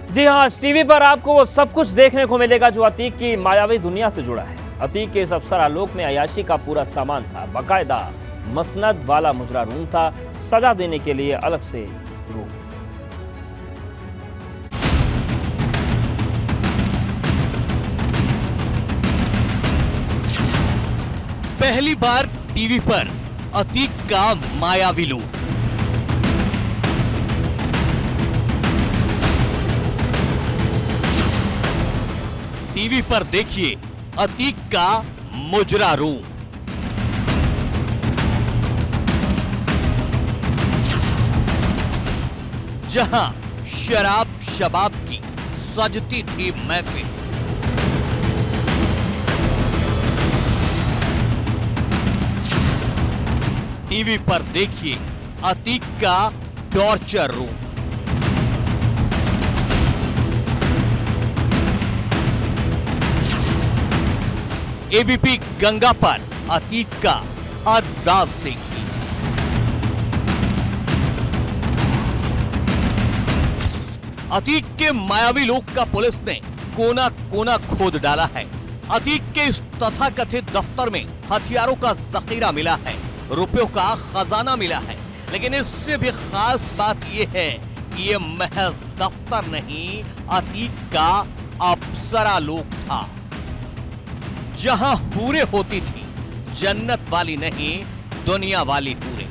जी हाँ, इस टीवी पर आपको वो सब कुछ देखने को मिलेगा जो अतीक की मायावी दुनिया से जुड़ा है। अतीक के इस अप्सरा लोक में अय्याशी का पूरा सामान था, बाकायदा मसनद वाला मुजरा रूम था, सजा देने के लिए अलग से रूम। पहली बार टीवी पर अतीक का मायावी लोक। टीवी पर देखिए अतीक का मुजरा रूम। जहां शराब शबाब की सजती थी महफिल। टीवी पर देखिए अतीक का टॉर्चर रूम। एबीपी गंगा पर अतीक का हर रात देखिए। अतीक के मायावी लोक का पुलिस ने कोना कोना खोद डाला है। अतीक के इस तथाकथित दफ्तर में हथियारों का जखीरा मिला है, रुपयों का खजाना मिला है, लेकिन इससे भी खास बात यह है कि यह महज दफ्तर नहीं, अतीक का अप्सरा लोक था, जहां हूरें होती थी, जन्नत वाली नहीं, दुनिया वाली हूरें।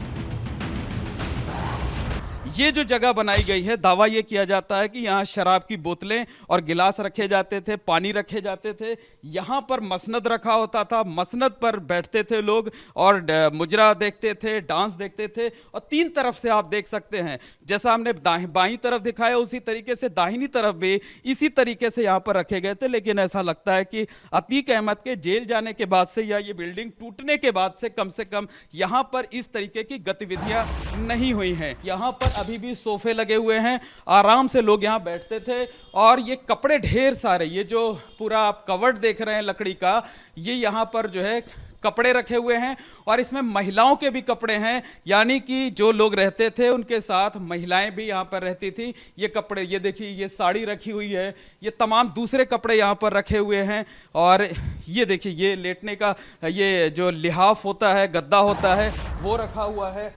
ये जो जगह बनाई गई है, दावा ये किया जाता है कि यहाँ शराब की बोतलें और गिलास रखे जाते थे, पानी रखे जाते थे, यहाँ पर मसनद रखा होता था, मसनद पर बैठते थे लोग और मुजरा देखते थे, डांस देखते थे। और तीन तरफ से आप देख सकते हैं, जैसा हमने बाईं तरफ दिखाया उसी तरीके से दाहिनी तरफ भी इसी तरीके से यहाँ पर रखे गए थे। लेकिन ऐसा लगता है कि अतीक अहमद के जेल जाने के बाद से या ये बिल्डिंग टूटने के बाद से कम यहाँ पर इस तरीके की गतिविधियां नहीं हुई हैं। यहाँ पर अभी भी सोफे लगे हुए हैं, आराम से लोग यहाँ बैठते थे। और ये कपड़े ढेर सारे, ये जो पूरा आप कवर्ड देख रहे हैं लकड़ी का, ये यहाँ पर जो है कपड़े रखे हुए हैं और इसमें महिलाओं के भी कपड़े हैं, यानी कि जो लोग रहते थे उनके साथ महिलाएं भी यहाँ पर रहती थी। ये कपड़े, ये देखिए, ये साड़ी रखी हुई है, ये तमाम दूसरे कपड़े यहाँ पर रखे हुए हैं। और ये देखिए, ये लेटने का ये जो लिहाफ होता है, गद्दा होता है, वो रखा हुआ है।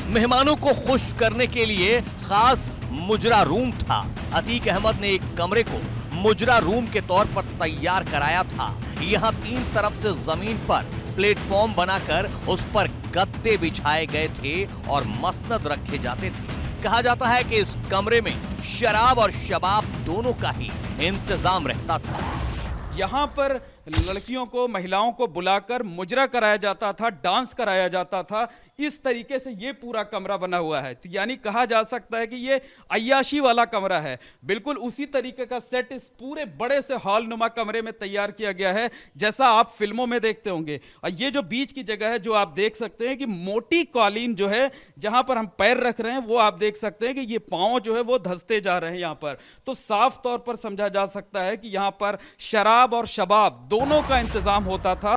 मेहमानों को खुश करने के लिए खास मुजरा रूम था। अतीक अहमद ने एक कमरे को मुजरा रूम के तौर पर तैयार कराया था। यहाँ तीन तरफ से जमीन पर प्लेटफॉर्म बनाकर उस पर गद्दे बिछाए गए थे और मसनद रखे जाते थे। कहा जाता है कि इस कमरे में शराब और शबाब दोनों का ही इंतजाम रहता था। यहाँ पर लड़कियों को, महिलाओं को बुलाकर मुजरा कराया जाता था, डांस कराया जाता था। इस तरीके से ये पूरा कमरा बना हुआ है। तो यानी कहा जा सकता है कि ये अय्याशी वाला कमरा है। बिल्कुल उसी तरीके का सेट इस पूरे बड़े से हॉल नुमा कमरे में तैयार किया गया है, जैसा आप फिल्मों में देखते होंगे। और ये जो बीच की जगह है, जो आप देख सकते हैं कि मोटी कालीन जो है, जहां पर हम पैर रख रहे हैं, वो आप देख सकते हैं कि ये पांव जो है वो धंसते जा रहे हैं यहाँ पर। तो साफ तौर पर समझा जा सकता है कि यहाँ पर शराब और शबाब दोनों का इंतजाम होता था।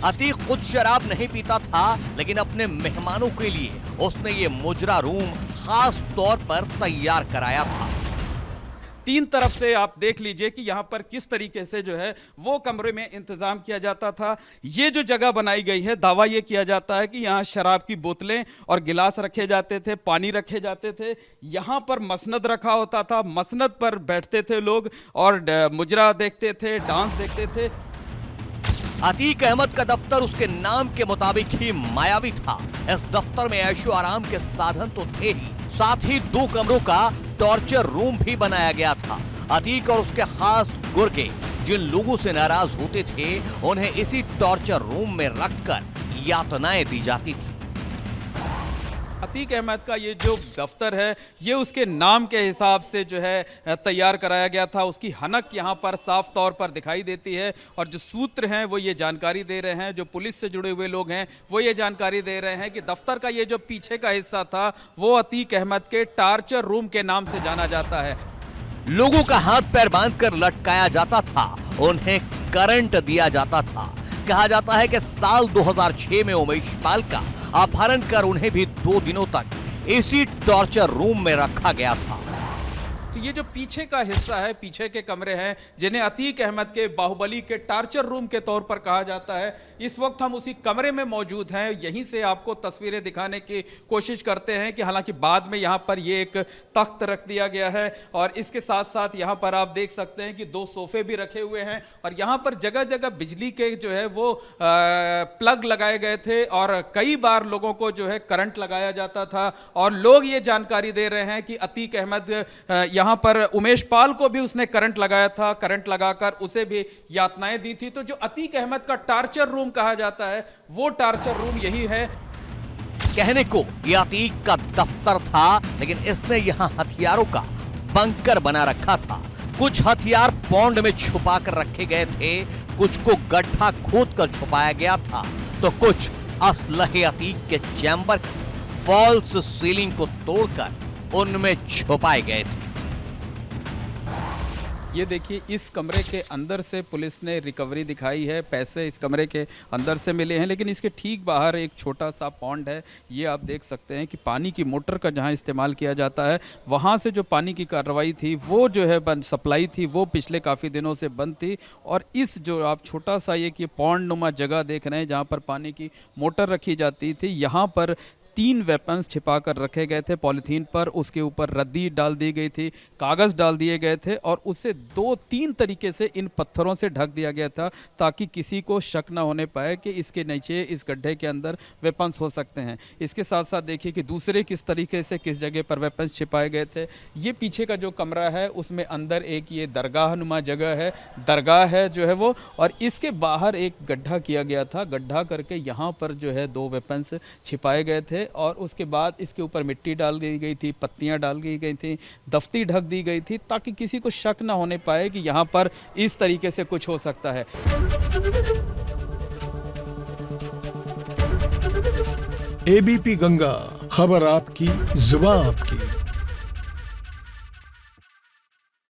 अतीक खुद शराब नहीं पीता था, लेकिन अपने मेहमानों के लिए उसने ये मुजरा रूम खास तौर पर तैयार कराया था। तीन तरफ से आप देख लीजिए कि यहाँ पर किस तरीके से जो है वो कमरे में इंतजाम किया जाता था। ये जो जगह बनाई गई है, दावा ये किया जाता है कि यहाँ शराब की बोतलें और गिलास रखे जाते थे, पानी रखे जाते थे, यहाँ पर मसनद रखा होता था, मसनद पर बैठते थे लोग और मुजरा देखते थे, डांस देखते थे। अतीक अहमद का दफ्तर उसके नाम के मुताबिक ही मायावी था। इस दफ्तर में ऐशो आराम के साधन तो थे ही, साथ ही 2 कमरों का टॉर्चर रूम भी बनाया गया था। अतीक और उसके खास गुर्गे जिन लोगों से नाराज होते थे, उन्हें इसी टॉर्चर रूम में रखकर यातनाएं दी जाती थी। अतीक अहमद का ये जो दफ्तर है, ये उसके नाम के हिसाब से जो है तैयार कराया गया था। उसकी हनक यहाँ पर साफ तौर पर दिखाई देती है। और जो सूत्र हैं वो ये जानकारी दे रहे हैं, जो पुलिस से जुड़े हुए लोग हैं वो ये जानकारी दे रहे हैं कि दफ्तर का ये जो पीछे का हिस्सा था, वो अतीक अहमद के टॉर्चर रूम के नाम से जाना जाता है। लोगों का हाथ पैर बांधकर लटकाया जाता था, उन्हें करंट दिया जाता था। कहा जाता है कि साल 2006 में उमेश पाल का अपहरण कर उन्हें भी 2 दिनों तक इसी टॉर्चर रूम में रखा गया था। तो ये जो पीछे का हिस्सा है, पीछे के कमरे हैं जिन्हें अतीक अहमद के बाहुबली के टार्चर रूम के तौर पर कहा जाता है, इस वक्त हम उसी कमरे में मौजूद हैं। यहीं से आपको तस्वीरें दिखाने की कोशिश करते हैं कि हालांकि बाद में यहाँ पर ये एक तख्त रख दिया गया है और इसके साथ साथ यहाँ पर आप देख सकते हैं कि 2 सोफे भी रखे हुए हैं और यहाँ पर जगह जगह बिजली के जो है वो प्लग लगाए गए थे और कई बार लोगों को जो है करंट लगाया जाता था। और लोग ये जानकारी दे रहे हैं कि अतीक अहमद यहाँ पर उमेश पाल को भी उसने करंट लगाया था, करंट लगाकर उसे भी यातनाएं दी थी। तो जो अतीक अहमद का टार्चर रूम कहा जाता है वो टार्चर रूम यही है। कहने को यह अतीक का दफ्तर था, लेकिन इसने यहाँ हथियारों का बंकर बना रखा था। कुछ हथियार पौंड में छुपा कर रखे गए थे, कुछ को गड्ढा खोद कर छुपाया गया था, तो कुछ असलहे अतीक के चैम्बर की फॉल्स सीलिंग को तोड़कर उनमें छुपाए गए थे। ये देखिए, इस कमरे के अंदर से पुलिस ने रिकवरी दिखाई है, पैसे इस कमरे के अंदर से मिले हैं, लेकिन इसके ठीक बाहर एक छोटा सा पॉन्ड है। ये आप देख सकते हैं कि पानी की मोटर का जहां इस्तेमाल किया जाता है, वहां से जो पानी की कार्रवाई थी वो जो है सप्लाई थी वो पिछले काफ़ी दिनों से बंद थी। और इस जो आप छोटा सा ये कि पॉन्ड नुमा जगह देख रहे हैं जहाँ पर पानी की मोटर रखी जाती थी, यहाँ पर 3 वेपन्स छिपा कर रखे गए थे पॉलीथीन पर। उसके ऊपर रद्दी डाल दी गई थी, कागज़ डाल दिए गए थे और उसे 2-3 तरीके से इन पत्थरों से ढक दिया गया था ताकि किसी को शक ना होने पाए कि इसके नीचे इस गड्ढे के अंदर वेपन्स हो सकते हैं। इसके साथ साथ देखिए कि दूसरे किस तरीके से किस जगह पर वेपन्स छिपाए गए थे। ये पीछे का जो कमरा है उसमें अंदर एक ये दरगाह नुमा जगह है, दरगाह है जो है वो, और इसके बाहर एक गड्ढा किया गया था। गड्ढा करके यहाँ पर जो है 2 वेपन्स छिपाए गए थे और उसके बाद इसके ऊपर मिट्टी डाल दी गई थी, पत्तियां डाल दी गई थी, दफ्ती ढक दी गई थी ताकि किसी को शक ना होने पाए कि यहाँ पर इस तरीके से कुछ हो सकता है। एबीपी गंगा, खबर आपकी, जुबान आपकी।